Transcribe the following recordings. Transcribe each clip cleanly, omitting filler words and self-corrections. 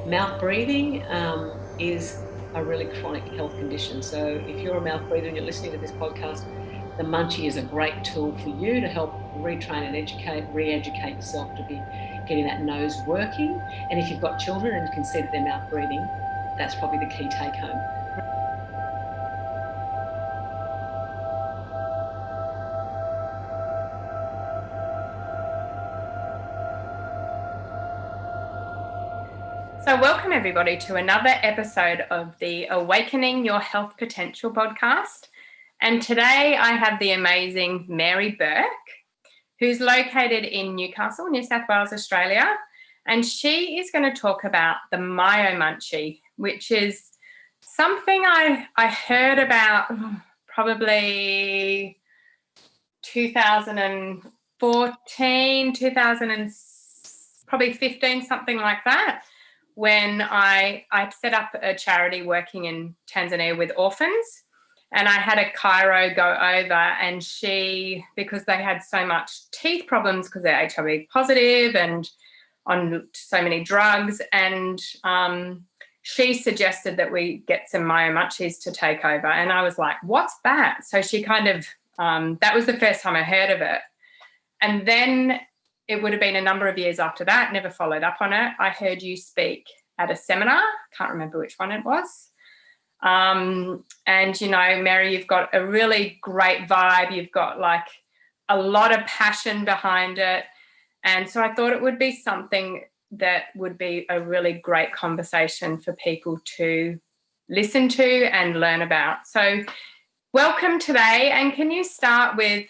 Mouth breathing is a really chronic health condition. So if you're a mouth breather and you're listening to this podcast, the Munchie is a great tool for you to help retrain and re-educate yourself to be getting that nose working. And if you've got children and you can see that they're mouth breathing, that's probably the key take home. So welcome everybody to another episode of the Awakening Your Health Potential podcast. And today I have the amazing Mary Bourke, who's located in Newcastle, New South Wales, Australia. And she is going to talk about the Myo-Munchee, which is something I heard about probably 2014, probably 15, something like that, when I set up a charity working in Tanzania with orphans, and I had a chiro go over, and she, because they had so much teeth problems because they're HIV positive and on so many drugs, and she suggested that we get some Myo-Munchees to take over, and I was like, what's that? So she kind of, that was the first time I heard of it. And then it would have been a number of years after that, never followed up on it. I heard you speak at a seminar, can't remember which one it was. And, you know, Mary, you've got a really great vibe. You've got like a lot of passion behind it. And so I thought it would be something that would be a really great conversation for people to listen to and learn about. So welcome today. And can you start with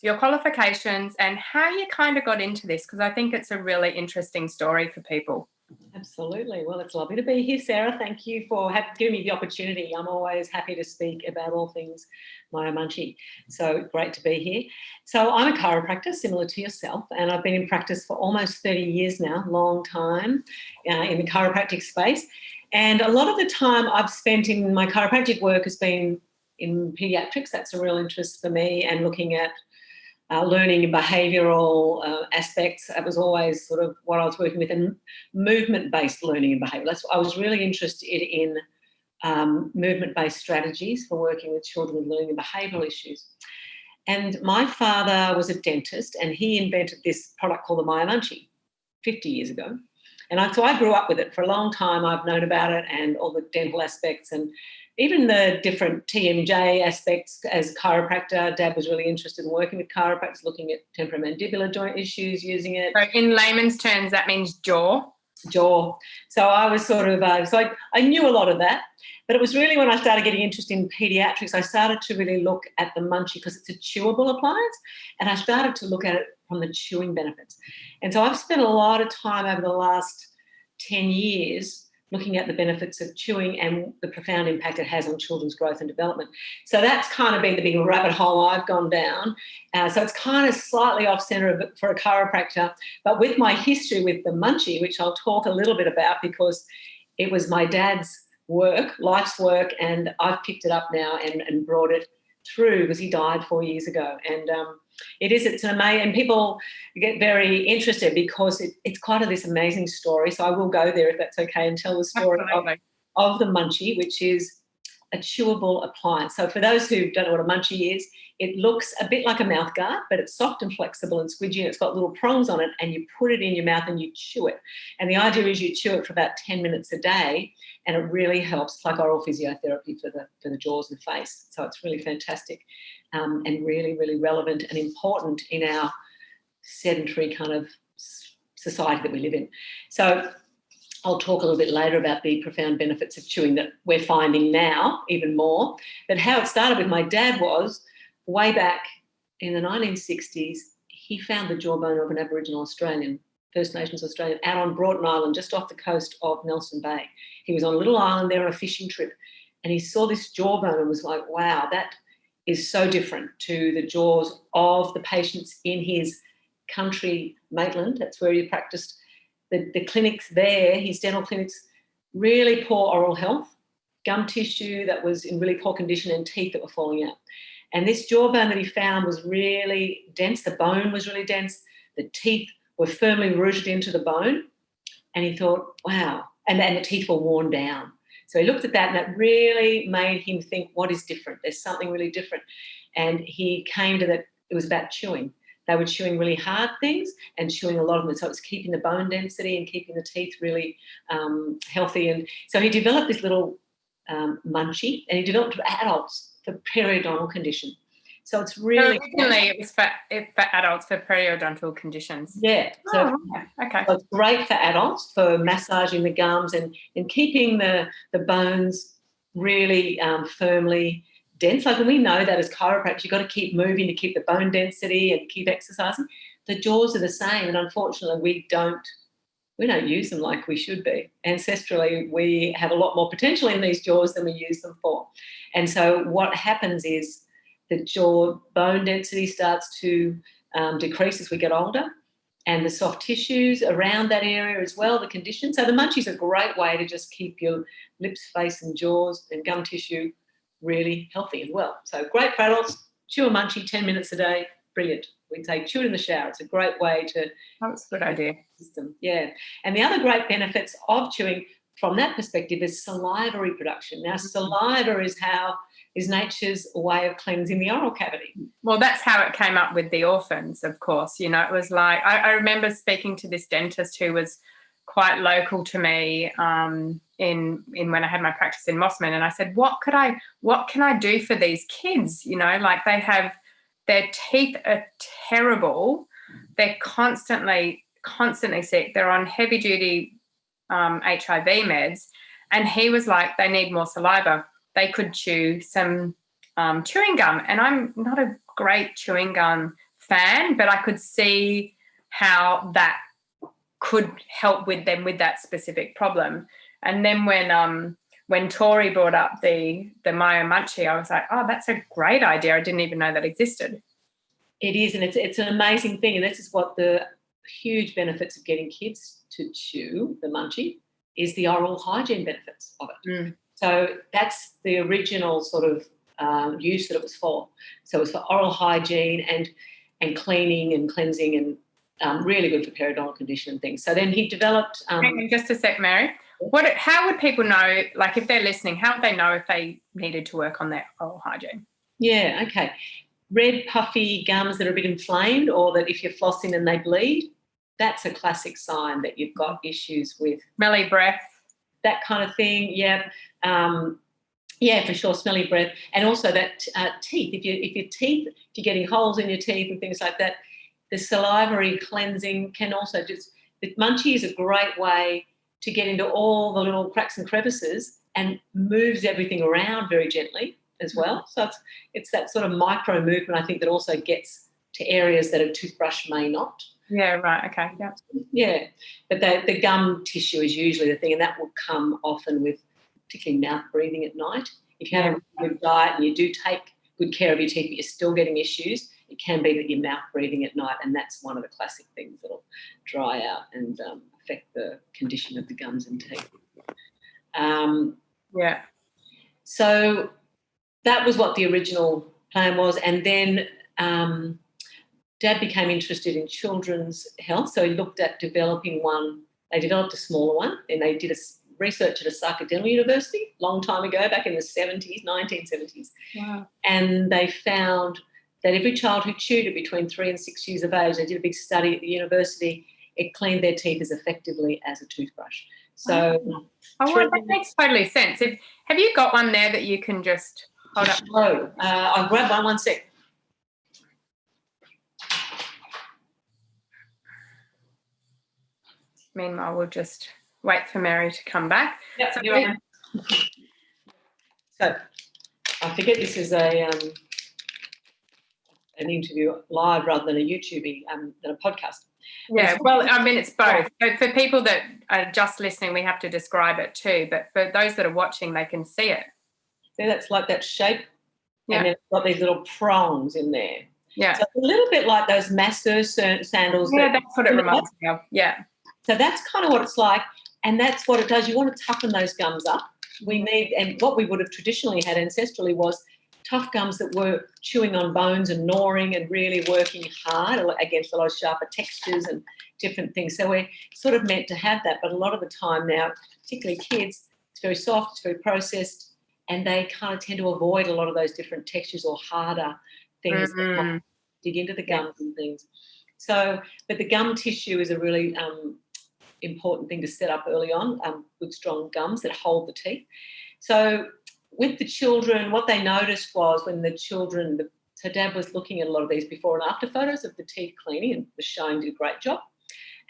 your qualifications and how you kind of got into this, because I think it's a really interesting story for people. Absolutely. Well, it's lovely to be here, Sarah. Thank you for giving me the opportunity. I'm always happy to speak about all things Myo-Munchee. So great to be here. So I'm a chiropractor, similar to yourself, and I've been in practice for almost 30 years now, long time in the chiropractic space. And a lot of the time I've spent in my chiropractic work has been in paediatrics. That's a real interest for me, and looking at learning and behavioural aspects. That was always sort of what I was working with, and movement-based learning and behaviour. I was really interested in movement-based strategies for working with children with learning and behavioural issues. And my father was a dentist, and he invented this product called the Myo-Munchee 50 years ago. And so I grew up with it for a long time. I've known about it and all the dental aspects and even the different TMJ aspects as a chiropractor. Dad was really interested in working with chiropractors, looking at temporomandibular joint issues, using it. So in layman's terms, that means jaw. So I was sort of, I knew a lot of that. But it was really when I started getting interested in paediatrics, I started to really look at the Munchee because it's a chewable appliance, and I started to look at it from the chewing benefits. And so I've spent a lot of time over the last 10 years looking at the benefits of chewing and the profound impact it has on children's growth and development. So that's kind of been the big rabbit hole I've gone down. So it's kind of slightly off centre for a chiropractor, but with my history with the Munchee, which I'll talk a little bit about because it was my dad's work, life's work, and I've picked it up now and brought it through because he died 4 years ago. And it's an amazing, and people get very interested because it's quite this amazing story. So I will go there if that's okay and tell the story of the Munchee, which is a chewable appliance. So for those who don't know what a Munchee is, it looks a bit like a mouth guard, but it's soft and flexible and squidgy, and it's got little prongs on it, and you put it in your mouth and you chew it. And the idea is you chew it for about 10 minutes a day, and it really helps. It's like oral physiotherapy for the jaws and face. So it's really fantastic and really, really relevant and important in our sedentary kind of society that we live in. So I'll talk a little bit later about the profound benefits of chewing that we're finding now even more. But how it started with my dad was way back in the 1960s, he found the jawbone of an Aboriginal Australian, First Nations Australian, out on Broughton Island, just off the coast of Nelson Bay. He was on a little island there on a fishing trip, and he saw this jawbone and was like, wow, that is so different to the jaws of the patients in his country, Maitland. That's where he practiced. The clinics there, his dental clinics, really poor oral health, gum tissue that was in really poor condition, and teeth that were falling out. And this jawbone that he found was really dense. The bone was really dense. The teeth were firmly rooted into the bone. And he thought, wow. And the teeth were worn down. So he looked at that, and that really made him think, what is different? There's something really different. And he came to that it was about chewing. They were chewing really hard things and chewing a lot of them. So it's keeping the bone density and keeping the teeth really healthy. And so he developed this little munchie, and he developed it for adults for periodontal condition. So it's really... So originally it was for adults for periodontal conditions. Yeah. So, okay. So it's great for adults for massaging the gums and keeping the bones really firmly dense. Like, when we know that as chiropractors, you've got to keep moving to keep the bone density and keep exercising. The jaws are the same, and unfortunately we don't use them like we should be. Ancestrally, we have a lot more potential in these jaws than we use them for. And so what happens is the jaw bone density starts to decrease as we get older, and the soft tissues around that area as well, the condition. So the munchie is a great way to just keep your lips, face and jaws and gum tissue really healthy and well. So great for adults. Chew a munchie 10 minutes a day. Brilliant. We say chew it in the shower. It's a great way to... That's a good idea. System. Yeah. And the other great benefits of chewing from that perspective is saliva reproduction. Now, saliva is nature's way of cleansing the oral cavity. Well, that's how it came up with the orphans, of course. You know, it was like, I remember speaking to this dentist who was quite local to me in when I had my practice in Mossman, and I said, what can I do for these kids? You know, like, their teeth are terrible. They're constantly sick. They're on heavy duty HIV meds. And he was like, they need more saliva. They could chew some chewing gum. And I'm not a great chewing gum fan, but I could see how that could help with them with that specific problem. And then when Tori brought up the Myo Munchee, I was like, oh, that's a great idea. I didn't even know that existed. It is, and it's an amazing thing. And this is what the huge benefits of getting kids to chew the munchie is, the oral hygiene benefits of it. Mm. So that's the original sort of use that it was for. So it was for oral hygiene and cleaning and cleansing, and really good for periodontal condition and things. So then he developed... Hang on just a sec, Mary. How would people know, like, if they're listening, how would they know if they needed to work on their oral hygiene? Yeah, okay. Red, puffy gums that are a bit inflamed, or that if you're flossing and they bleed, that's a classic sign that you've got issues with... Smelly breath. That kind of thing, yeah. Yeah, for sure, smelly breath. And also that teeth. If you're getting holes in your teeth and things like that, the salivary cleansing can also just... The munchie is a great way to get into all the little cracks and crevices and moves everything around very gently as well. So it's that sort of micro movement, I think, that also gets to areas that a toothbrush may not. Yeah, right, okay. Yeah. Yeah. But the gum tissue is usually the thing, and that will come often with particularly mouth breathing at night. If you have a good diet and you do take good care of your teeth but you're still getting issues, it can be that you're mouth breathing at night, and that's one of the classic things that'll dry out and affect the condition of the gums and teeth. Yeah. So that was what the original plan was, and then Dad became interested in children's health, so he looked at developing one. They developed a smaller one, and they did research at a psychedelic university a long time ago, back in the 1970s. Wow. And they found that every child who chewed at between 3 and 6 years of age, they did a big study at the university, it cleaned their teeth as effectively as a toothbrush. So, well, that makes totally sense. Have you got one there that you can just hold up? Oh, I'll grab one sec. Meanwhile, we'll just wait for Mary to come back. Yep, so I forget this is an interview live rather than a YouTube than a podcast. Yeah, well, I mean, it's both. So for people that are just listening, we have to describe it too. But for those that are watching, they can see it. See, that's like that shape. Yeah. And then it's got these little prongs in there. Yeah. So it's a little bit like those masseur sandals. Yeah, that's what it reminds me of. Yeah. So that's kind of what it's like, and that's what it does. You want to toughen those gums up. We need, and what we would have traditionally had ancestrally was tough gums that were chewing on bones and gnawing and really working hard against a lot of sharper textures and different things. So we're sort of meant to have that, but a lot of the time now, particularly kids, it's very soft, it's very processed, and they kind of tend to avoid a lot of those different textures or harder things that might dig into the gums and things. So, but the gum tissue is a really important thing to set up early on, with strong gums that hold the teeth. So with the children, what they noticed was when the children, so Dad was looking at a lot of these before and after photos of the teeth cleaning, and was showing did a great job.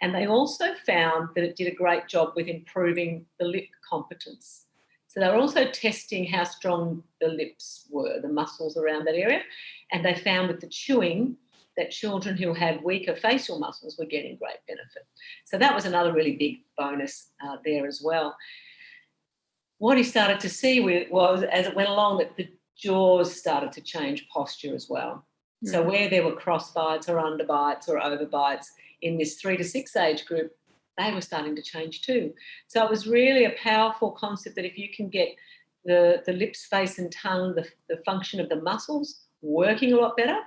And they also found that it did a great job with improving the lip competence. So they were also testing how strong the lips were, the muscles around that area. And they found with the chewing that children who had weaker facial muscles were getting great benefit. So that was another really big bonus there as well. What he started to see was, as it went along, that the jaws started to change posture as well. Mm. So where there were cross bites or underbites or overbites in this 3 to 6 age group, they were starting to change too. So it was really a powerful concept that if you can get the lips, face and tongue, the function of the muscles working a lot better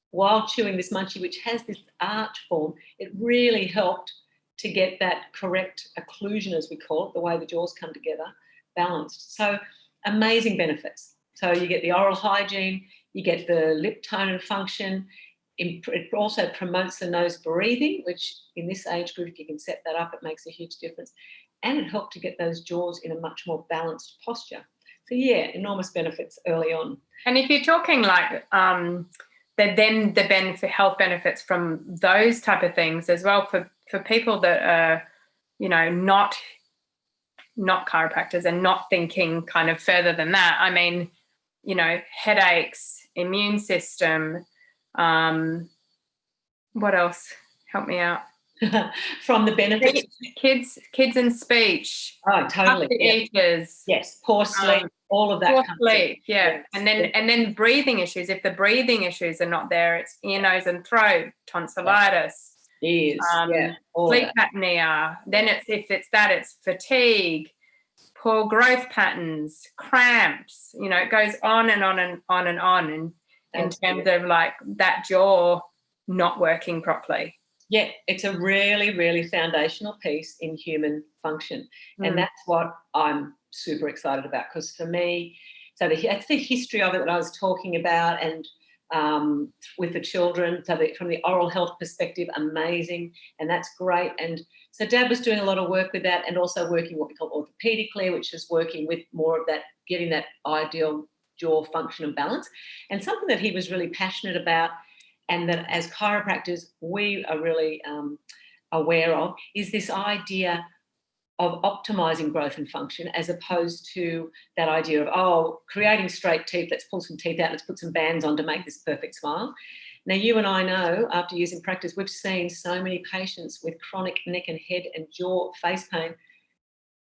while chewing this munchie, which has this arch form, it really helped to get that correct occlusion, as we call it, the way the jaws come together, balanced. So amazing benefits. So you get the oral hygiene, you get the lip tone and function. It also promotes the nose breathing, which in this age group, if you can set that up, it makes a huge difference. And it helped to get those jaws in a much more balanced posture. So yeah, enormous benefits early on. And if you're talking like then the health benefits from those type of things as well for people that are, not chiropractors and not thinking kind of further than that. I mean, headaches, immune system, what else? Help me out. From the benefits, kids and speech. Oh, totally. Eaters. Yes, poor sleep, all of that. Poor sleep, yeah. Yes. And then breathing issues. If the breathing issues are not there, it's ear, nose, and throat, tonsillitis, ears, sleep apnea. Then it's fatigue, poor growth patterns, cramps. It goes on and on and on and on. And in terms of like that jaw not working properly. Yeah, it's a really, really foundational piece in human function. And that's what I'm super excited about, because for me, that's the history of it that I was talking about, and with the children. So from the oral health perspective, amazing, and that's great. And so Dad was doing a lot of work with that, and also working what we call orthopedically, which is working with more of that, getting that ideal jaw function and balance. And something that he was really passionate about, and that as chiropractors we are really aware of, is this idea of optimizing growth and function, as opposed to that idea of, creating straight teeth, let's pull some teeth out, let's put some bands on to make this perfect smile. Now, you and I know, after years in practice, we've seen so many patients with chronic neck and head and jaw face pain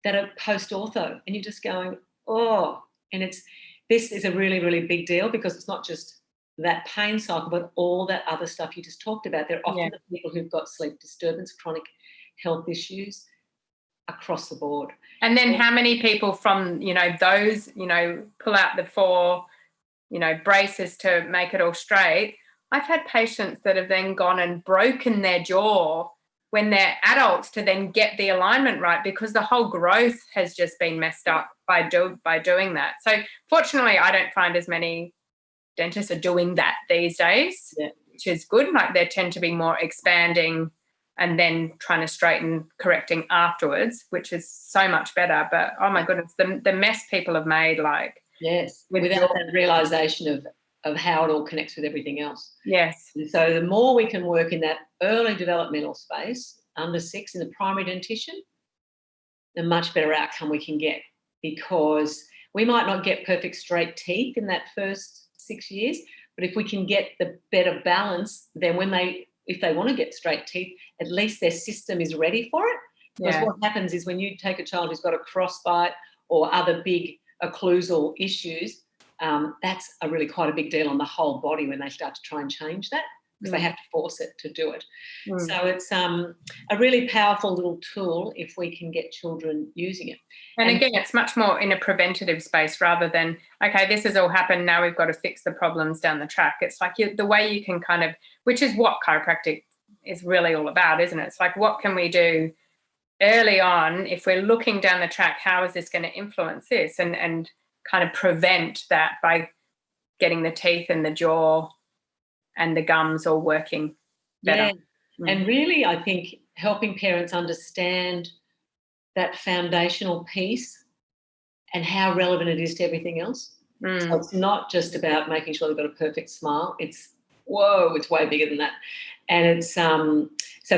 that are post-ortho, and you're just going, and this is a really, really big deal, because it's not just that pain cycle, but all that other stuff you just talked about. They're often the people who've got sleep disturbance, chronic health issues across the board. And then how many people from, those, pull out the 4, braces to make it all straight. I've had patients that have then gone and broken their jaw when they're adults to then get the alignment right, because the whole growth has just been messed up by doing that. So fortunately, I don't find as many dentists are doing that these days, which is good. Like, they tend to be more expanding and then trying to straighten, correcting afterwards, which is so much better. But oh my goodness, the mess people have made, like, without that realization of how it all connects with everything else. Yes. And so the more we can work in that early developmental space, under 6 in the primary dentition, the much better outcome we can get, because we might not get perfect straight teeth in that first 6 years, but if we can get the better balance, then if they want to get straight teeth, at least their system is ready for it. Because what happens is, when you take a child who's got a crossbite or other big occlusal issues, that's quite a big deal on the whole body when they start to try and change that. because they have to force it to do it. Mm. So it's a really powerful little tool if we can get children using it. And again, it's much more in a preventative space rather than, okay, this has all happened, now we've got to fix the problems down the track. It's like the way you can kind of, which is what chiropractic is really all about, isn't it? It's like, what can we do early on if we're looking down the track? How is this going to influence this? And kind of prevent that by getting the teeth and the jaw and the gums all working better. Yeah. And really, I think helping parents understand that foundational piece and how relevant it is to everything else. So it's not just about making sure they've got a perfect smile. It's way bigger than that. And it's so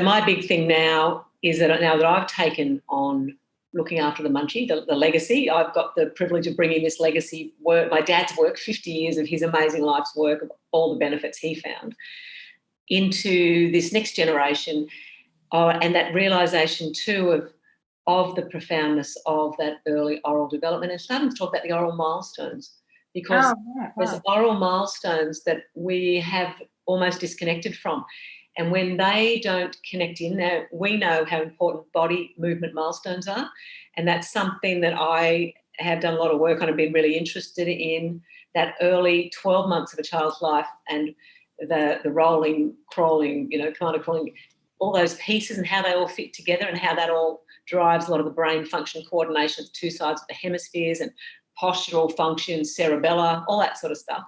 my big thing now is that now that I've taken on looking after the Munchie, the legacy, I've got the privilege of bringing this legacy work, my dad's work, 50 years of his amazing life's work, of all the benefits he found, into this next generation, and that realisation too of the profoundness of that early oral development, and starting to talk about the oral milestones, because there's oral milestones that we have almost disconnected from. And when they don't connect in there, we know how important body movement milestones are. And that's something that I have done a lot of work on and been really interested in, that early 12 months of a child's life and the rolling, crawling, kind of crawling, all those pieces and how they all fit together and how that all drives a lot of the brain function coordination of two sides of the hemispheres and postural function, cerebellar, all that sort of stuff.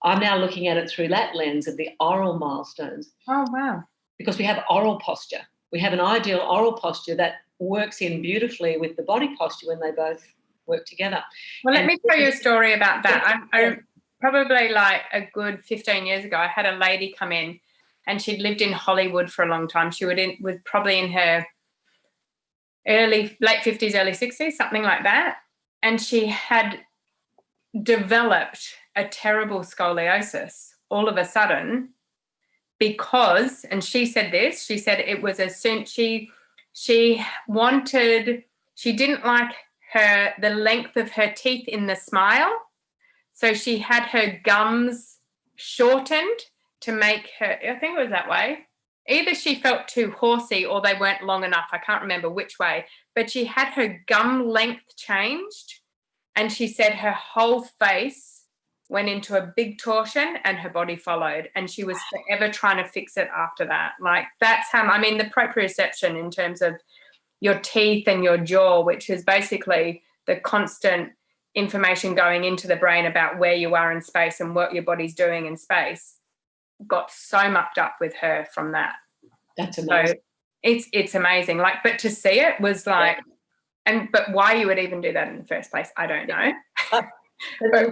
I'm now looking at it through that lens of the oral milestones. Oh, wow. Because we have oral posture. We have an ideal oral posture that works in beautifully with the body posture when they both work together. Well, let me tell you a story about that. I probably like a good 15 years ago, I had a lady come in and she'd lived in Hollywood for a long time. She was probably in her late 50s, early 60s, something like that. And she had developed a terrible scoliosis all of a sudden because, and she said it was as soon she didn't like the length of her teeth in the smile, so she had her gums shortened to make her, I think it was that way. Either she felt too horsey or they weren't long enough. I can't remember which way, but she had her gum length changed, and she said her whole face went into a big torsion and her body followed, and she was forever trying to fix it after that. Like, that's how, I mean, the proprioception in terms of your teeth and your jaw, which is basically the constant information going into the brain about where you are in space and what your body's doing in space, got so mucked up with her from that. That's amazing. So it's amazing. Like, but to see it was like, but why you would even do that in the first place, I don't know. But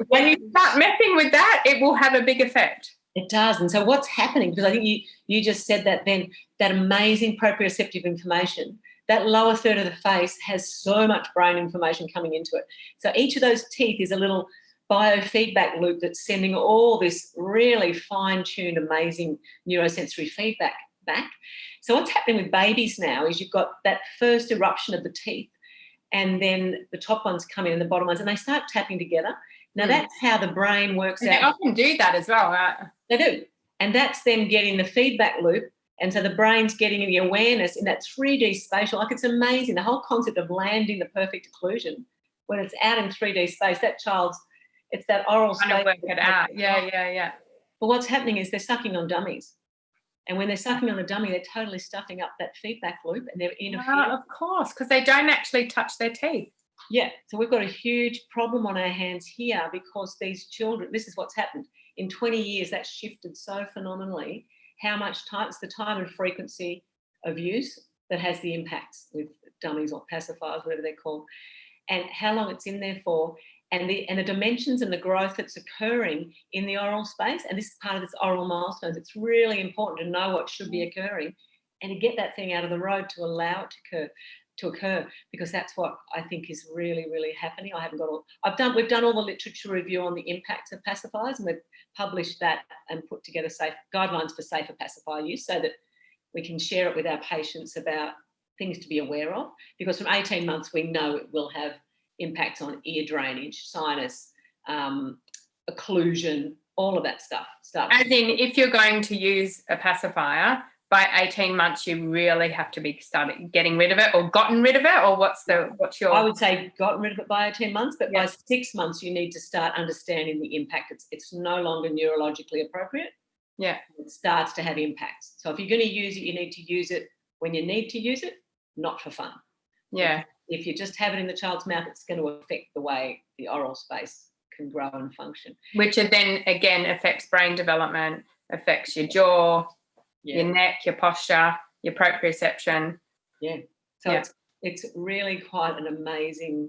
when you start messing with that, it will have a big effect. It does. And so what's happening, because I think you just said that then, that amazing proprioceptive information, that lower third of the face has so much brain information coming into it. So each of those teeth is a little biofeedback loop that's sending all this really fine-tuned, amazing neurosensory feedback back. So what's happening with babies now is you've got that first eruption of the teeth, and then the top ones come in and the bottom ones, and they start tapping together. Now, that's how the brain works out. They often do that as well, right? They do. And that's them getting the feedback loop. And so the brain's getting the awareness in that 3D spatial. Like, it's amazing. The whole concept of landing the perfect occlusion, when it's out in 3D space, that child's, it's that oral space. Trying to work it out. Yeah. But what's happening is they're sucking on dummies. And when they're sucking on the dummy, they're totally stuffing up that feedback loop and they're interfering. Of course, because they don't actually touch their teeth. Yeah, so we've got a huge problem on our hands here because these children, this is what's happened. In 20 years, that's shifted so phenomenally. How much time, it's the time and frequency of use that has the impacts with dummies or pacifiers, whatever they're called, and how long it's in there for, and the dimensions and the growth that's occurring in the oral space. And this is part of this oral milestones. It's really important to know what should be occurring and to get that thing out of the road to allow it to occur, because that's what I think is really, really happening. We've done all the literature review on the impacts of pacifiers, and we've published that and put together safe guidelines for safer pacifier use so that we can share it with our patients about things to be aware of, because from 18 months we know it will have impacts on ear drainage, sinus, occlusion, all of that stuff. As in, if you're going to use a pacifier, by 18 months, you really have to be started getting rid of it or gotten rid of it, or what's your... I would say gotten rid of it by 18 months, but by 6 months, you need to start understanding the impact. It's no longer neurologically appropriate. Yeah. It starts to have impacts. So if you're going to use it, you need to use it when you need to use it, not for fun. Yeah. If you just have it in the child's mouth, it's going to affect the way the oral space can grow and function. Which then, again, affects brain development, affects your jaw, your neck, your posture, your proprioception. Yeah. So it's really quite an amazing...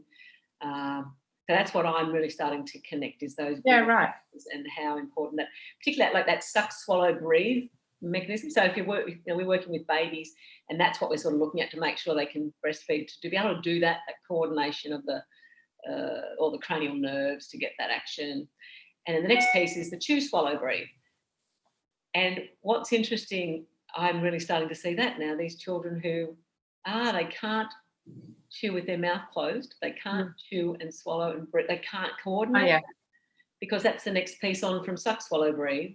so that's what I'm really starting to connect is those... right. And how important that... Particularly like that suck, swallow, breathe mechanism. So if we're working with babies, and that's what we're sort of looking at to make sure they can breastfeed, to be able to do that coordination of the all the cranial nerves to get that action. And then the next piece is the chew, swallow, breathe. And what's interesting, I'm really starting to see that now, these children who they can't chew with their mouth closed, they can't chew and swallow and breathe, they can't coordinate because that's the next piece on from suck, swallow, breathe.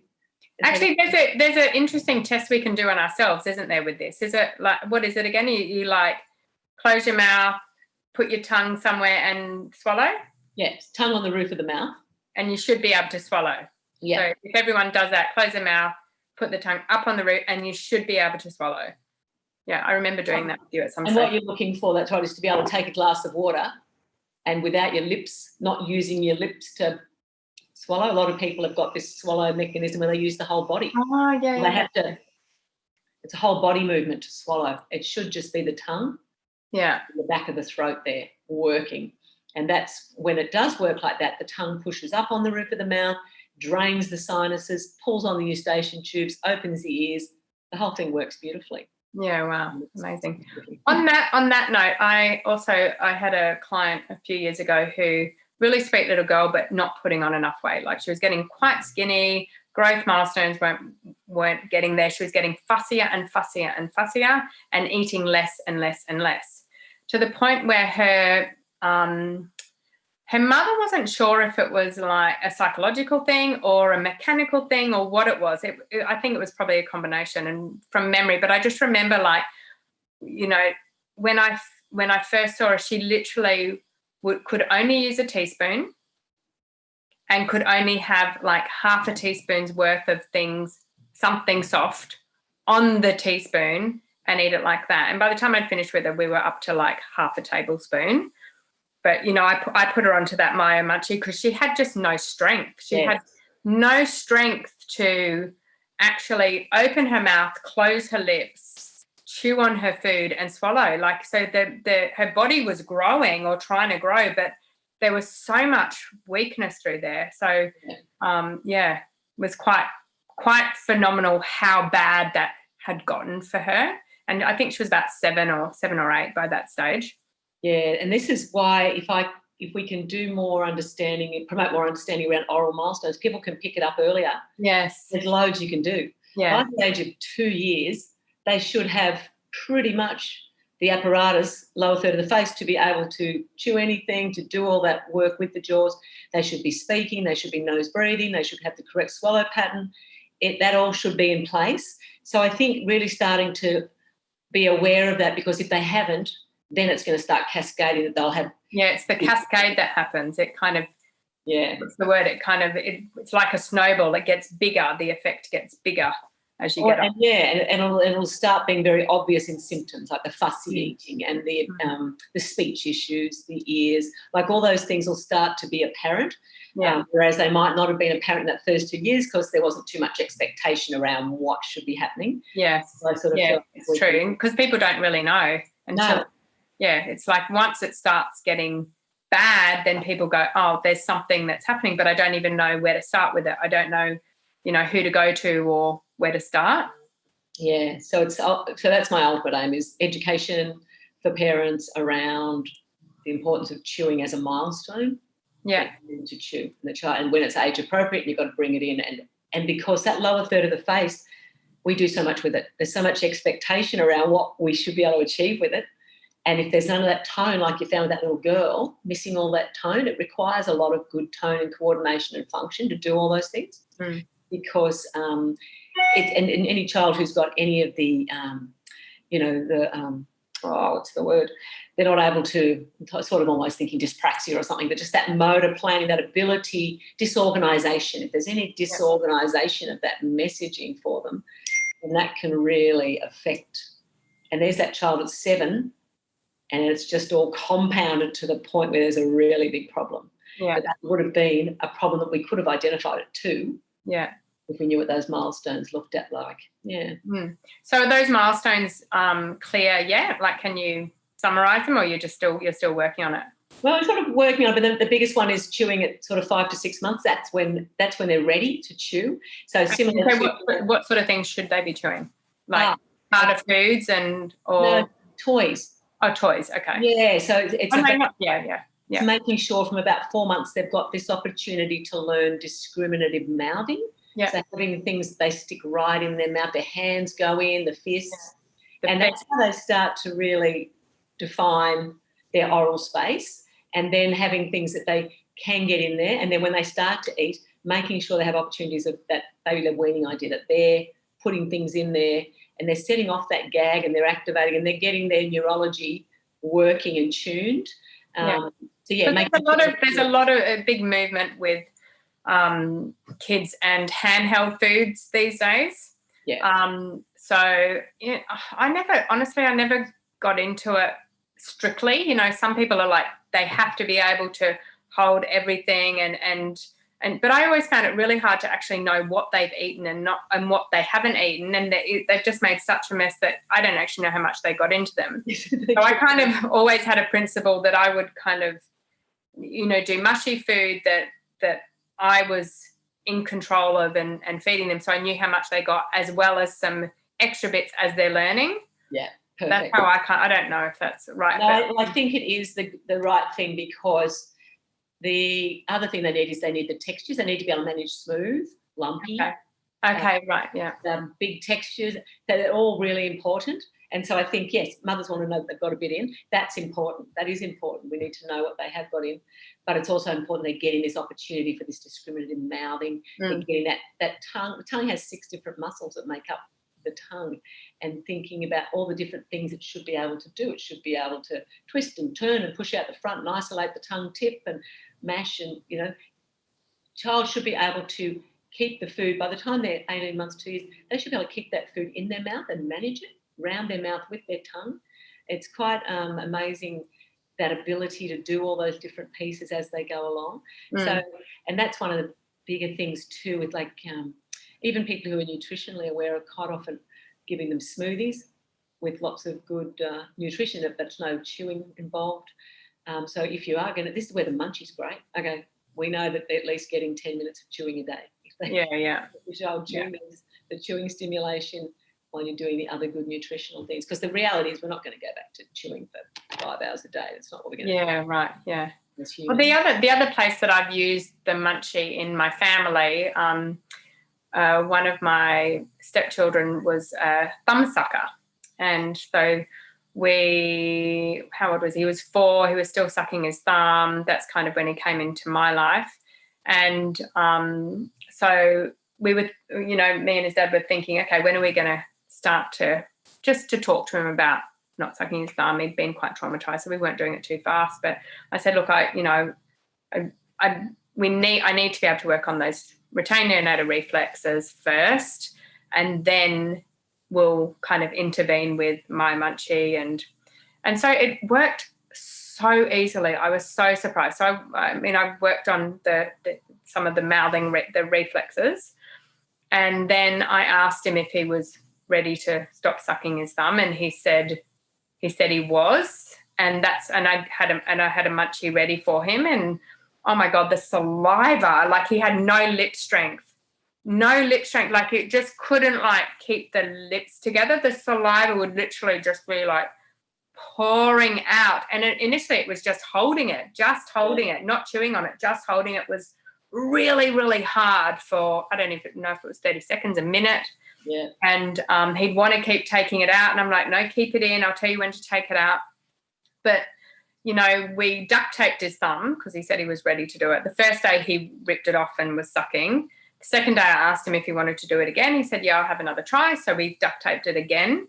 Actually, there's an interesting test we can do on ourselves, isn't there, with this? Is it like, what is it again? You like close your mouth, put your tongue somewhere and swallow? Yes, tongue on the roof of the mouth. And you should be able to swallow. Yeah. So if everyone does that, close their mouth, put the tongue up on the roof, and you should be able to swallow. Yeah, I remember doing that with you at some stage. And what you're looking for, that's right, is to be able to take a glass of water and without your lips, not using your lips to swallow. A lot of people have got this swallow mechanism where they use the whole body. Oh, yeah. They have to, it's a whole body movement to swallow. It should just be the tongue. Yeah. The back of the throat there working. And that's when it does work like that, the tongue pushes up on the roof of the mouth, drains the sinuses, pulls on the eustachian tubes, opens the ears. The whole thing works beautifully. Yeah, wow, amazing. On that note, I had a client a few years ago who, really sweet little girl, but not putting on enough weight. Like she was getting quite skinny, growth milestones weren't getting there. She was getting fussier and fussier and fussier and eating less and less and less, to the point where her mother wasn't sure if it was like a psychological thing or a mechanical thing or what it was. I think it was probably a combination, and from memory. But I just remember, like, you know, when I first saw her, she literally could only use a teaspoon and could only have like half a teaspoon's worth of things, something soft, on the teaspoon and eat it like that. And by the time I'd finished with her, we were up to like half a tablespoon. But, you know, I put her onto that Myo-Munchee because she had just no strength. She had no strength to actually open her mouth, close her lips, chew on her food and swallow. Like, so her body was growing or trying to grow, but there was so much weakness through there. So, it was quite phenomenal how bad that had gotten for her. And I think she was about seven or eight by that stage. Yeah, and this is why if we can do more understanding and promote more understanding around oral milestones, people can pick it up earlier. Yes. There's loads you can do. Yeah. By the age of 2 years, they should have pretty much the apparatus, lower third of the face, to be able to chew anything, to do all that work with the jaws. They should be speaking. They should be nose breathing. They should have the correct swallow pattern. That all should be in place. So I think really starting to be aware of that, because if they haven't, then it's going to start cascading that they'll have. Yeah, it's the cascade that happens. It kind of, what's the word? It's like a snowball. It gets bigger. The effect gets bigger as you get on. And it'll start being very obvious in symptoms like the fussy eating and the speech issues, the ears, like all those things will start to be apparent. Yeah. Whereas they might not have been apparent in that first 2 years because there wasn't too much expectation around what should be happening. Yes. So I sort of it's true, because people don't really know until. No. Yeah, it's like once it starts getting bad, then people go, oh, there's something that's happening, but I don't even know where to start with it. I don't know, who to go to or where to start. Yeah, so that's my ultimate aim, is education for parents around the importance of chewing as a milestone. Yeah. To chew the child, and when it's age appropriate, you've got to bring it in. And because that lower third of the face, we do so much with it. There's so much expectation around what we should be able to achieve with it. And if there's none of that tone, like you found with that little girl, missing all that tone, it requires a lot of good tone and coordination and function to do all those things. because and any child who's got any of the, what's the word? They're not able to, sort of almost thinking dyspraxia or something, but just that motor planning, that ability, disorganisation. If there's any disorganisation of that messaging for them, then that can really affect. And there's that child at 7, and it's just all compounded to the point where there's a really big problem. Yeah. But that would have been a problem that we could have identified at 2. Yeah. If we knew what those milestones looked at like. Yeah. So are those milestones clear yet? Like, can you summarise them, or you're still working on it? Well, I'm sort of working on it, but the biggest one is chewing at sort of 5 to 6 months. That's when they're ready to chew. So similar. So what sort of things should they be chewing? Like harder foods no, toys. Oh, toys. Okay. Yeah. So it's Yeah. making sure from about 4 months they've got this opportunity to learn discriminative mouthing. Yeah. So having things they stick right in their mouth, their hands go in, the fists. Yeah. That's how they start to really define their oral space, and then having things that they can get in there. And then when they start to eat, making sure they have opportunities of that baby-led weaning idea, that they're putting things in there and they're setting off that gag and they're activating and they're getting their neurology working and tuned. There's a big movement with kids and handheld foods these days. I never got into it strictly. Some people are like, they have to be able to hold everything but I always found it really hard to actually know what they've eaten and what they haven't eaten, and they've just made such a mess that I don't actually know how much they got into them. So I kind of always had a principle that I would kind of, do mushy food that I was in control of and feeding them, so I knew how much they got, as well as some extra bits as they're learning. Yeah, perfect. That's how I don't know if that's right. No, I think it is the right thing, because the other thing they need is they need the textures. They need to be able to manage smooth, lumpy. Okay, right, yeah. Big textures. They're all really important. And so I think, yes, mothers want to know that they've got a bit in. That's important. That is important. We need to know what they have got in. But it's also important they're getting this opportunity for this discriminative mouthing. They're getting that tongue. The tongue has 6 different muscles that make up the tongue, and thinking about all the different things it should be able to do. It should be able to twist and turn and push out the front and isolate the tongue tip and mash, and child should be able to keep the food. By the time they're 18 months, 2 years, they should be able to keep that food in their mouth and manage it round their mouth with their tongue. It's quite amazing, that ability to do all those different pieces as they go along. So, and that's one of the bigger things too, with even people who are nutritionally aware are quite often giving them smoothies with lots of good nutrition, but there's no chewing involved. So if you are this is where the munchie's great. Okay, we know that they're at least getting 10 minutes of chewing a day. The chewing stimulation while you're doing the other good nutritional things. Because the reality is we're not going to go back to chewing for 5 hours a day. That's not what we're going to do. Yeah, right, yeah. Well, the other place that I've used the munchie in my family, one of my stepchildren was a thumb sucker. And so how old was he? He was 4. He was still sucking his thumb. That's kind of when he came into my life. And so we were, me and his dad were thinking, okay, when are we going to start to talk to him about not sucking his thumb? He'd been quite traumatized, so we weren't doing it too fast. But I said, look, I need to be able to work on those retained neonatal reflexes first, and then we'll kind of intervene with Myo-Munchee. And so it worked so easily. I was so surprised. So I worked on some of the mouthing, the reflexes, and then I asked him if he was ready to stop sucking his thumb, and he said he was, and I had a munchie ready for him, and oh my God, the saliva, like he had no lip strength, like it just couldn't keep the lips together. The saliva would literally just be pouring out, and initially it was just holding it, not chewing on it, just holding it was really, really hard for, I don't even know if it was 30 seconds, a minute. Yeah. And he'd want to keep taking it out, and I'm like, no, keep it in. I'll tell you when to take it out. But, we duct taped his thumb because he said he was ready to do it. The first day he ripped it off and was sucking. The second day I asked him if he wanted to do it again. He said, yeah, I'll have another try. So we duct taped it again,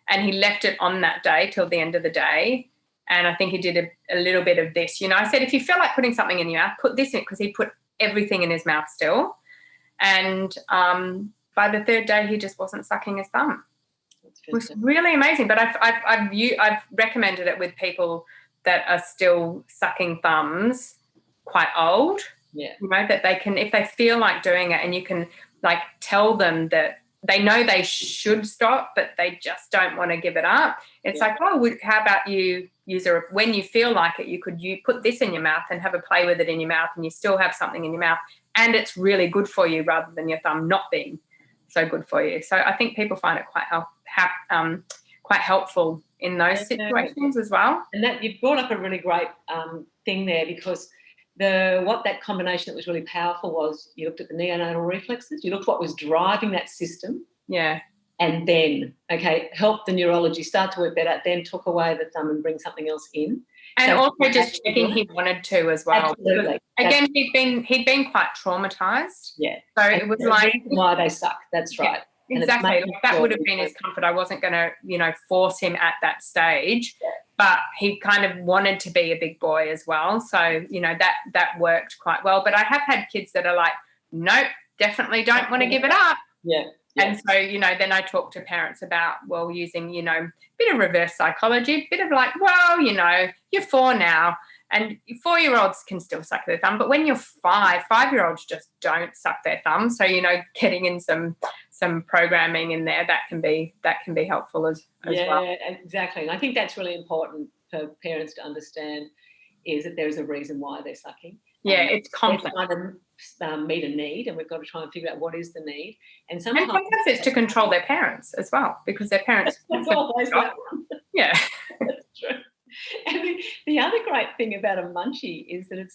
and he left it on that day till the end of the day. And I think he did a little bit of this. I said, if you feel like putting something in your mouth, put this in, because he put everything in his mouth still. And by the third day, he just wasn't sucking his thumb. It was really amazing. But I've recommended it with people that are still sucking thumbs quite old. Yeah. That they can, if they feel like doing it, and you can like tell them that they know they should stop, but they just don't want to give it up. It's like, how about you use when you feel like it, you put this in your mouth and have a play with it in your mouth, and you still have something in your mouth, and it's really good for you rather than your thumb not being so good for you. So I think people find it quite helpful in those situations as well. And that you've brought up a really great thing there, because that combination that was really powerful was you looked at the neonatal reflexes, you looked what was driving that system. Yeah. And then, help the neurology start to work better, then took away the thumb and bring something else in. And so also just checking he wanted to as well. Absolutely. Again, he'd been quite traumatised. Yeah. So it was like why they suck. That's right. Yeah, exactly. That would have been his comfort. I wasn't going to, force him at that stage. Yeah. But he kind of wanted to be a big boy as well. So, that worked quite well. But I have had kids that are like, nope, definitely don't want to give it up. Yeah. And so, then I talk to parents about, using, a bit of reverse psychology, a bit of like, you're 4 now, and 4-year-olds can still suck their thumb. But when you're 5-year-olds just don't suck their thumb. So, getting in some programming in there, that can be helpful as well. Yeah, exactly. And I think that's really important for parents to understand, is that there's a reason why they're sucking. Yeah, it's complex. They're trying to meet a need, and we've got to try and figure out what is the need. And sometimes it's to control their parents as well, because their parents. That's always that one. Yeah, that's true. And the other great thing about a munchie is that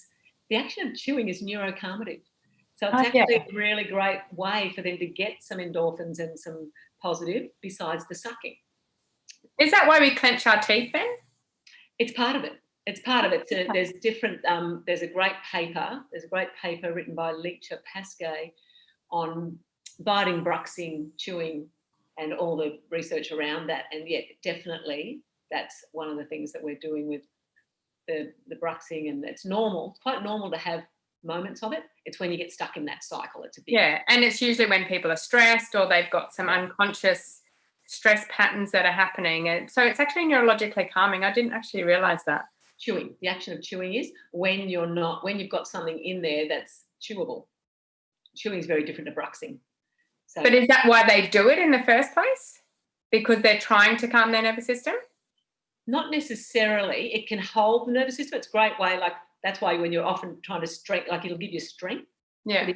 the action of chewing is neurocarminative. So it's actually a really great way for them to get some endorphins and some positive besides the sucking. Is that why we clench our teeth then? It's part of it. It's part of it. So there's different. There's a great paper. There's a great paper written by Leacher Pasquet on biting, bruxing, chewing, and all the research around that. And yet, definitely, that's one of the things that we're doing with the bruxing, and it's normal. It's quite normal to have moments of it. It's when you get stuck in that cycle. It's a big and it's usually when people are stressed or they've got some unconscious stress patterns that are happening. And so it's actually neurologically calming. I didn't actually realise that. Chewing. The action of chewing is when you've got something in there that's chewable. Chewing is very different to bruxing. So, but is that why they do it in the first place? Because they're trying to calm their nervous system? Not necessarily. It can hold the nervous system. It's a great way. Like, that's why when you're often trying to strength, like it'll give you strength. Yeah.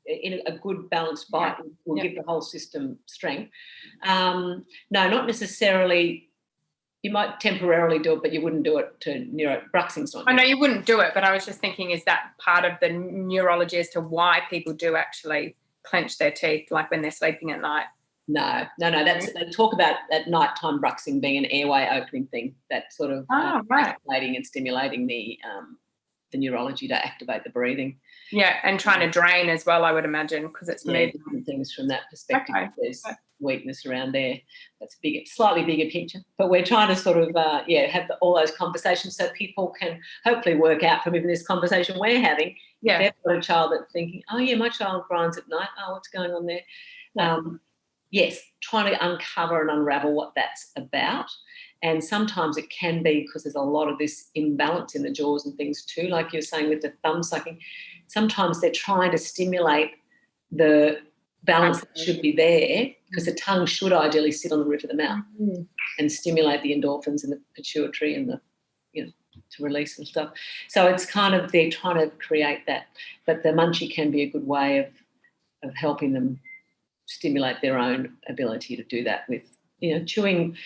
In a good balanced bite will give the whole system strength. No, not necessarily. You might temporarily do it, but you wouldn't do it to bruxing's not. I know you wouldn't do it, but I was just thinking, is that part of the neurology as to why people do actually clench their teeth, like when they're sleeping at night? No. They talk about at nighttime bruxing being an airway opening thing, that sort of activating and stimulating the neurology to activate the breathing. Yeah, and trying to drain as well, I would imagine, because it's moving. Different things from that perspective. Okay. There's weakness around there. That's slightly bigger picture. But we're trying to sort of, have all those conversations so people can hopefully work out from even this conversation we're having. Yeah. If they've got a child that's thinking, my child grinds at night. Oh, what's going on there? Yeah. Yes, trying to uncover and unravel what that's about. And sometimes it can be because there's a lot of this imbalance in the jaws and things too, like you're saying with the thumb sucking. Sometimes they're trying to stimulate the balance that should be there, because the tongue should ideally sit on the roof of the mouth and stimulate the endorphins and the pituitary and the, to release and stuff. So it's kind of, they're trying to create that. But the munchie can be a good way of helping them stimulate their own ability to do that with, chewing.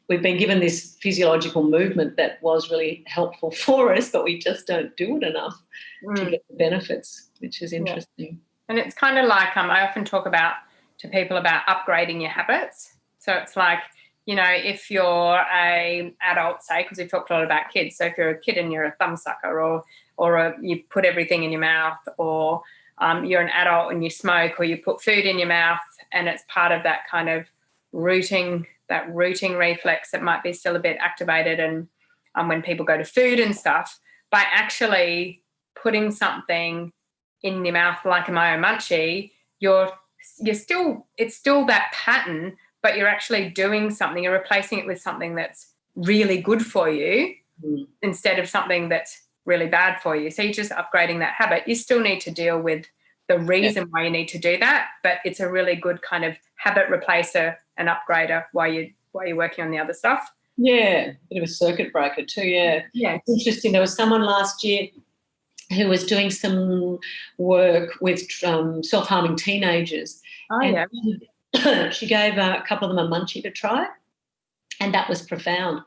We've been given this physiological movement that was really helpful for us, but we just don't do it enough to get the benefits, which is interesting. Yeah. And it's kind of like I often talk to people about upgrading your habits. So it's like, if you're a adult, say, because we've talked a lot about kids. So if you're a kid and you're a thumb sucker or you put everything in your mouth, or you're an adult and you smoke or you put food in your mouth, and it's part of that kind of rooting reflex that might be still a bit activated, and when people go to food and stuff, by actually putting something in your mouth like a Myo-Munchee, it's still that pattern, but you're actually doing something. You're replacing it with something that's really good for you instead of something that's really bad for you. So you're just upgrading that habit. You still need to deal with the reason why you need to do that, but it's a really good kind of habit replacer and upgrader while you're working on the other stuff. Yeah, bit of a circuit breaker too, yeah. Yeah. It's interesting. There was someone last year who was doing some work with self-harming teenagers. Oh, and yeah. she gave a couple of them a munchie to try, and that was profound.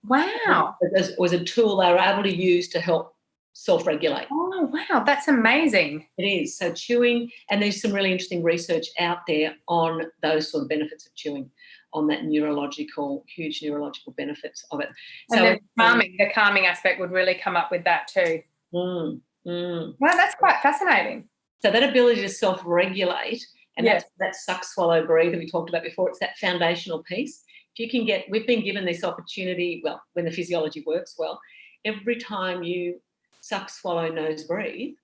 Wow. It was a tool they were able to use to help self-regulate. Oh, wow, that's amazing. It is. So chewing, and there's some really interesting research out there on those sort of benefits of chewing, on that huge neurological benefits of it. And the calming aspect would really come up with that too. Wow, that's quite fascinating. So that ability to self-regulate, and that suck, swallow, breathe that we talked about before, it's that foundational piece. If you can we've been given this opportunity, well, when the physiology works well, every time you suck, swallow, nose, breathe,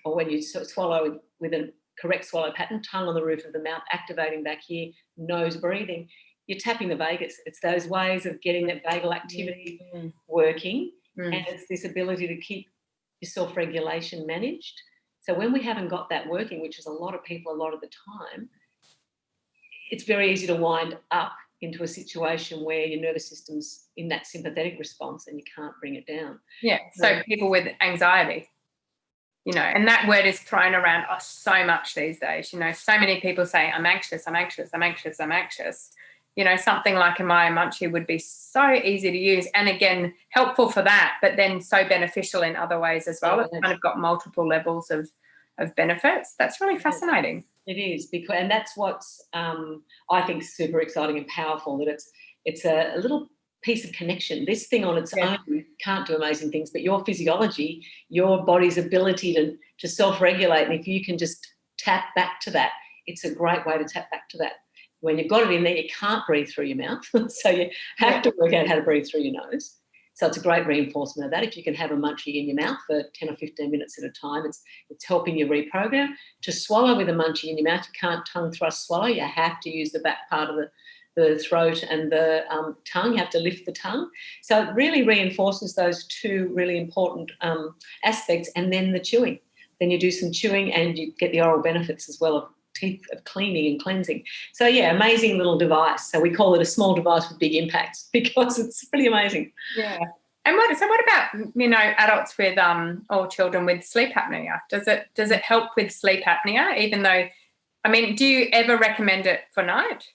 or when you swallow with a correct swallow pattern, tongue on the roof of the mouth, activating back here, nose breathing, you're tapping the vagus. It's those ways of getting that vagal activity working, and it's this ability to keep your self-regulation managed. So when we haven't got that working, which is a lot of people a lot of the time, it's very easy to wind up into a situation where your nervous system's in that sympathetic response and you can't bring it down. Yeah, so people with anxiety, and that word is thrown around so much these days. So many people say, I'm anxious, I'm anxious, I'm anxious, I'm anxious. Something like a Myo-Munchee would be so easy to use, and again, helpful for that, but then so beneficial in other ways as well. It's kind of got multiple levels of benefits. That's really fascinating. It is, and that's what's I think super exciting and powerful, that it's a little piece of connection. This thing on its own can't do amazing things, but your physiology, your body's ability to self-regulate, and if you can just tap back to that, it's a great way to tap back to that. When you've got it in there, you can't breathe through your mouth, so you have to work out how to breathe through your nose. So it's a great reinforcement of that. If you can have a munchie in your mouth for 10 or 15 minutes at a time, it's helping you reprogram. To swallow with a munchie in your mouth, you can't tongue thrust swallow. You have to use the back part of the throat and the tongue. You have to lift the tongue. So it really reinforces those two really important aspects, and then the chewing. Then you do some chewing and you get the oral benefits as well of teeth, of cleaning and cleansing. So, amazing little device. So we call it a small device with big impacts because it's pretty amazing. Yeah. And what about, adults with or children with sleep apnea? Does it help with sleep apnea, even though, do you ever recommend it for night?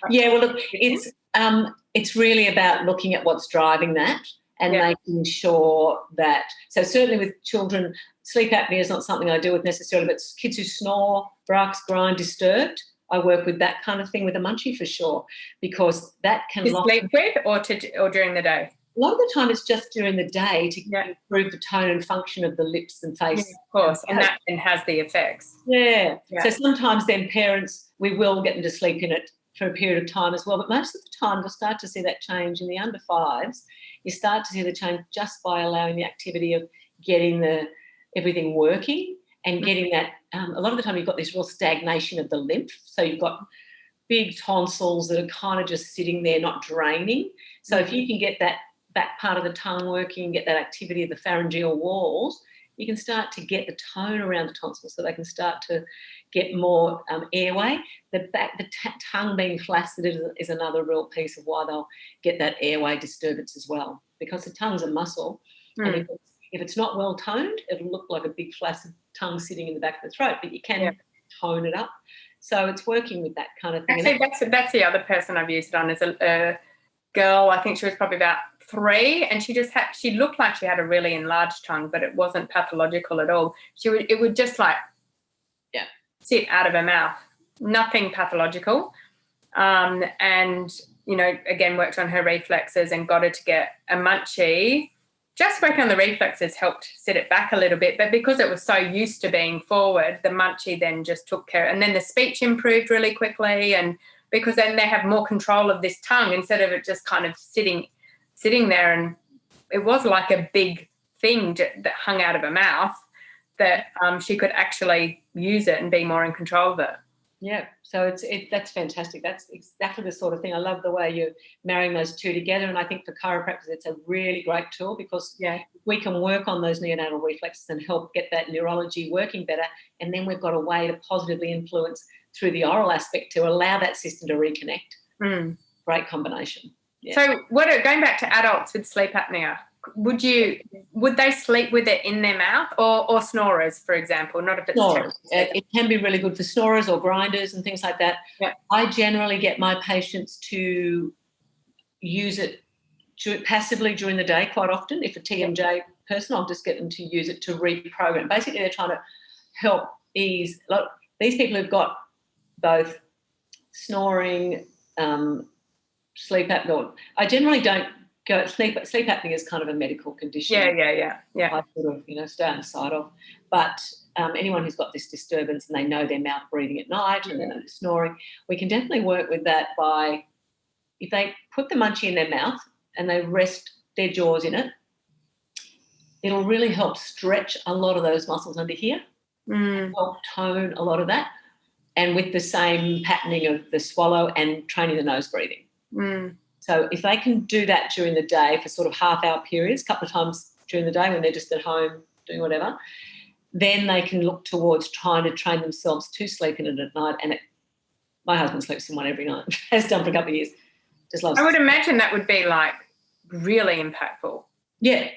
Yeah, well, look, it's really about looking at what's driving that and making sure that, so certainly with children, sleep apnea is not something I deal with necessarily, but kids who snore, barks, grind, disturbed, I work with that kind of thing with a munchie for sure, because that can sleep with or during the day. A lot of the time it's just during the day to improve the tone and function of the lips and face. Yeah, of course, and that then has the effects. Yeah. So sometimes then parents, we will get them to sleep in it for a period of time as well, but most of the time you'll start to see that change in the under fives. You start to see the change just by allowing the activity of getting everything working and getting that. A lot of the time you've got this real stagnation of the lymph, so you've got big tonsils that are kind of just sitting there, not draining. So if you can get that back part of the tongue working, get that activity of the pharyngeal walls, you can start to get the tone around the tonsils so they can start to get more airway. The tongue being flaccid is another real piece of why they'll get that airway disturbance as well, because the tongue's a muscle. And if it's not well toned, it'll look like a big flaccid tongue sitting in the back of the throat, but you can tone it up. So it's working with that kind of thing. Actually, that's the other person I've used it on, is a girl. I think she was probably about 3, and she looked like she had a really enlarged tongue, but it wasn't pathological at all. It would just sit out of her mouth, nothing pathological. And again, worked on her reflexes and got her to get a munchie just working on the reflexes helped set it back a little bit. But because it was so used to being forward, the munchie then just took care. And then the speech improved really quickly. And because then they have more control of this tongue instead of it just kind of sitting there. And it was like a big thing that hung out of her mouth that she could actually use it and be more in control of it. Yeah, so that's fantastic. That's exactly the sort of thing. I love the way you're marrying those two together, and I think for chiropractors it's a really great tool because we can work on those neonatal reflexes and help get that neurology working better, and then we've got a way to positively influence through the oral aspect to allow that system to reconnect. Great combination. Yeah. So going back to adults with sleep apnea, would they sleep with it in their mouth or snorers, for example? Not if it's snorers. It can be really good for snorers or grinders and things like that. Yeah. I generally get my patients to use it passively during the day quite often. If a TMJ person, I'll just get them to use it to reprogram. Basically, they're trying to help ease. These people who've got both snoring, sleep apnea. I generally don't go. Sleep apnea is kind of a medical condition. Yeah. I sort of, stay on the side of. But anyone who's got this disturbance and they know they're mouth breathing at night and they're snoring, we can definitely work with that by, if they put the munchie in their mouth and they rest their jaws in it, it'll really help stretch a lot of those muscles under here, help tone a lot of that, and with the same patterning of the swallow and training the nose breathing. So if they can do that during the day for sort of half-hour periods, a couple of times during the day when they're just at home doing whatever, then they can look towards trying to train themselves to sleep in it at night. And my husband sleeps in one every night, has done for a couple of years. Just loves I would imagine that would be like really impactful. Yeah,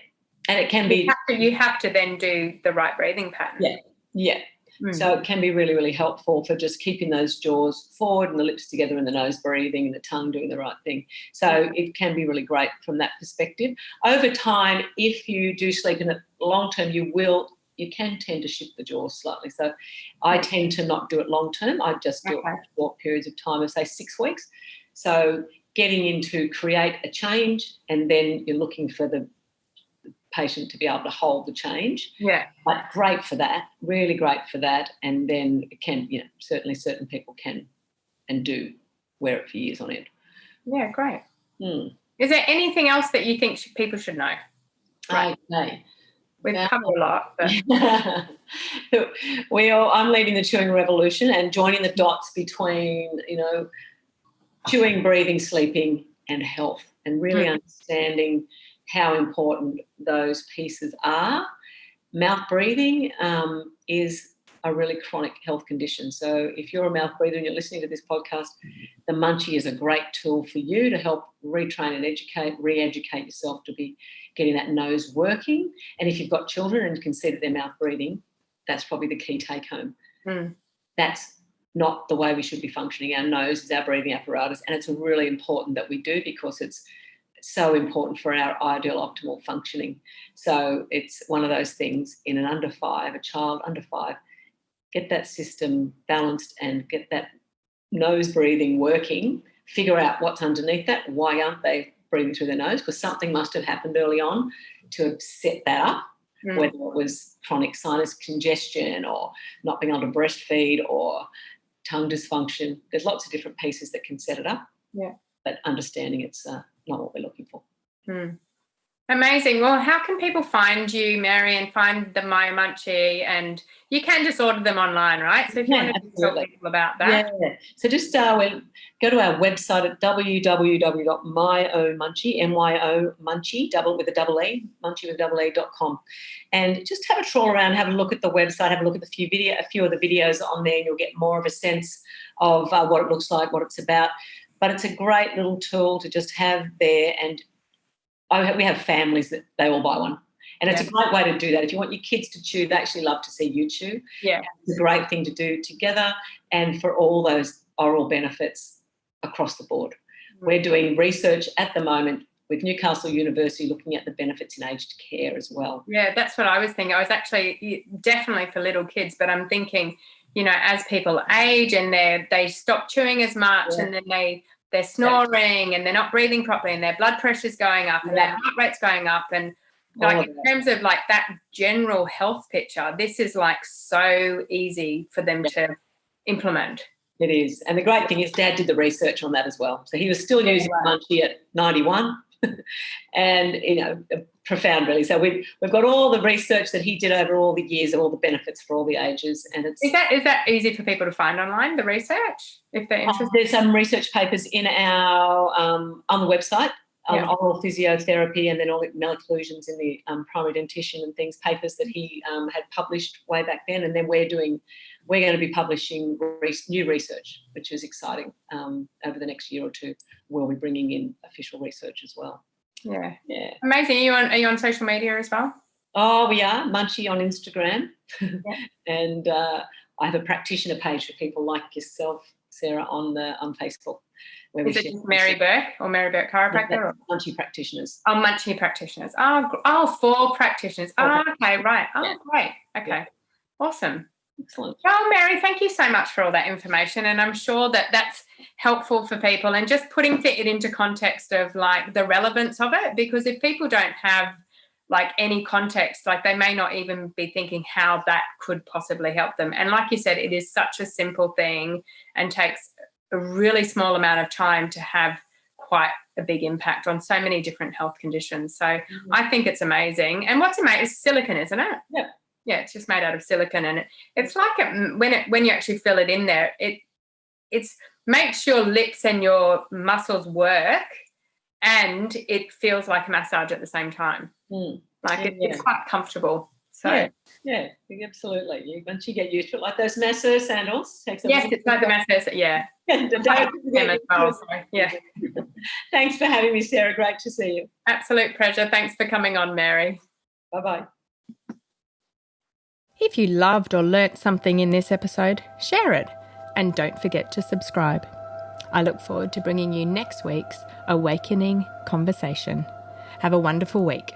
and it can be. You have to then do the right breathing pattern. Yeah. So it can be really, really helpful for just keeping those jaws forward and the lips together and the nose breathing and the tongue doing the right thing. So it can be really great from that perspective. Over time, if you do sleep in it long term, you can tend to shift the jaws slightly. So I tend to not do it long term. I just do it for short periods of time of, say, 6 weeks. So getting into create a change, and then you're looking for the patient to be able to hold the change. Yeah. But great for that, really great for that. And then it can, certainly certain people can and do wear it for years on end. Yeah, great. Is there anything else that you think people should know? Right. Okay. We've covered a lot. But I'm leading the chewing revolution and joining the dots between, chewing, breathing, sleeping and health, and really understanding how important those pieces are. Mouth breathing is a really chronic health condition. So if you're a mouth breather and you're listening to this podcast, the munchie is a great tool for you to help retrain and re-educate yourself to be getting that nose working. And if you've got children and can see that they're mouth breathing, that's probably the key take home. That's not the way we should be functioning. Our nose is our breathing apparatus, and it's really important that we do, because it's so important for our ideal optimal functioning. So it's one of those things in a child under 5, get that system balanced and get that nose breathing working, figure out what's underneath that, why aren't they breathing through their nose, because something must have happened early on to set that up, whether it was chronic sinus congestion or not being able to breastfeed or tongue dysfunction. There's lots of different pieces that can set it up. Yeah. But understanding it's not what we're looking for. Amazing. Well, how can people find you, Mary, and find the Myo-Munchee? And you can just order them online, right? So if you want to tell people about that. Yeah. So just go to our website at www.myo-munchee, Myo-Munchee, double with a double E, munchie with a double E.com. And just have a trawl around, have a look at the website, have a look at a few of the videos on there, and you'll get more of a sense of what it looks like, what it's about. But it's a great little tool to just have there, and we have families that they all buy one. And it's a great way to do that. If you want your kids to chew, they actually love to see you chew. Yeah. It's a great thing to do together, and for all those oral benefits across the board. We're doing research at the moment with Newcastle University looking at the benefits in aged care as well. Yeah, that's what I was thinking. I was actually definitely for little kids, but I'm thinking, as people age and they stop chewing as much, and then they're snoring and they're not breathing properly, and their blood pressure's going up and their heart rate's going up, and Like in terms of like that general health picture, this is like so easy for them to implement. It is. And the great thing is Dad did the research on that as well. So he was still using Munchee at 91 and, profound really. So we've got all the research that he did over all the years of all the benefits for all the ages. And it's is that easy for people to find online, the research, if they're interested? There's some research papers in our on the website. Oral physiotherapy and then all the malocclusions in the primary dentition and things, papers that he had published way back then, and then we're going to be publishing new research, which is exciting. Over the next year or two, we'll be bringing in official research as well. Yeah. Amazing. Are you on social media as well? Oh, we are. Munchee on Instagram. And I have a practitioner page for people like yourself, Sarah, on Facebook. Is it just Mary Bourke or Mary Bourke Chiropractor? Munchee practitioners. Oh, Munchee practitioners. Oh, 4 practitioners. Oh, okay, right. Oh, great. Okay. Yeah. Awesome. Excellent. Well, Mary, thank you so much for all that information, and I'm sure that that's helpful for people, and just putting it into context of like the relevance of it, because if people don't have like any context, like they may not even be thinking how that could possibly help them. And like you said, it is such a simple thing and takes a really small amount of time to have quite a big impact on so many different health conditions. So I think it's amazing. And what's amazing is silicone, isn't it? Yeah. Yeah, it's just made out of silicone, and it's like when you actually fill it in there, it makes your lips and your muscles work, and it feels like a massage at the same time. It's quite comfortable. So yeah, absolutely. Once you get used to it, like those masseur sandals. Yes, it's like the masseur. Yeah. Yeah. Thanks for having me, Sarah. Great to see you. Absolute pleasure. Thanks for coming on, Mary. Bye-bye. If you loved or learnt something in this episode, share it, and don't forget to subscribe. I look forward to bringing you next week's Awakening Conversation. Have a wonderful week.